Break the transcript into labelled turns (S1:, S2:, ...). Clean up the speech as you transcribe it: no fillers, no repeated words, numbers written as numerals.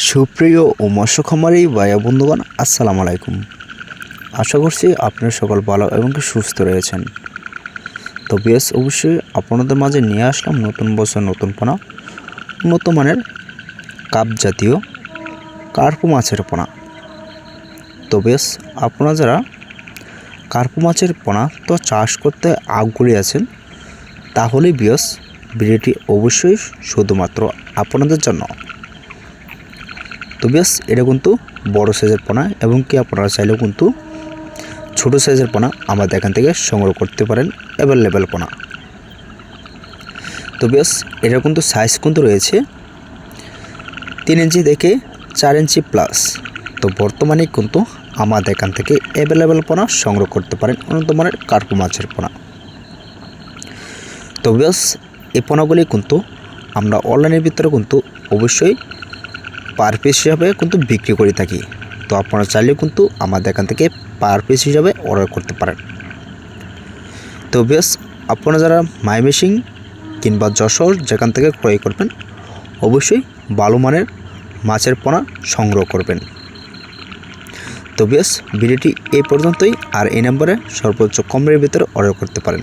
S1: সুপ্রিয় ও মৎস্য খামারি ভাইয়া বন্ধুগণ, আসসালামু আলাইকুম। আশা করছি আপনারা সকল ভালো এবং সুস্থ রয়েছেন। তো বেশ অবশ্যই আপনাদের মাঝে নিয়ে আসলাম নতুন বছর নতুন পোনা, উন্নত মানের কাপ জাতীয় কার্পু মাছের পোনা। তো বেশ আপনারা যারা কার্পু মাছের পোনা তো চাষ করতে আগ্রহী আছেন, তাহলে বেশ ভিডিওটি অবশ্যই শুধুমাত্র আপনাদের জন্য। তো বেশ এটা কিন্তু বড় সাইজের পোনা, এবং কি আপনারা চাইলেও কিন্তু ছোট সাইজের পোনা আমাদের এখান থেকে সংগ্রহ করতে পারেন, অ্যাভেলেবেল পোনা। তো বেশ এটা কিন্তু সাইজ কিন্তু রয়েছে 3 ইঞ্চি থেকে 4 ইঞ্চি প্লাস। তো বর্তমানে কিন্তু আমাদের এখান থেকে অ্যাভেলেবেল পোনা সংগ্রহ করতে পারেন, উন্নত মানের কার্পু মাছের পোনা। তো বেশ এই পোনাগুলি কিন্তু আমরা অনলাইনের ভিতরে কিন্তু অবশ্যই পার পিস হিসাবে কিন্তু বিক্রি করে থাকি। তো আপনারা চাইলে কিন্তু আমাদের এখান থেকে পার পিস হিসাবে অর্ডার করতে পারেন। তো বেশ আপনারা যারা ময়মনসিংহ কিংবা যশোর যেখান থেকে ক্রয় করবেন, অবশ্যই ভালো মানের মাছের পোনা সংগ্রহ করবেন। তো বেশ ভিডিওটি এই পর্যন্তই। আর এই নম্বরে সর্বোচ্চ কমের ভিতরে অর্ডার করতে পারেন।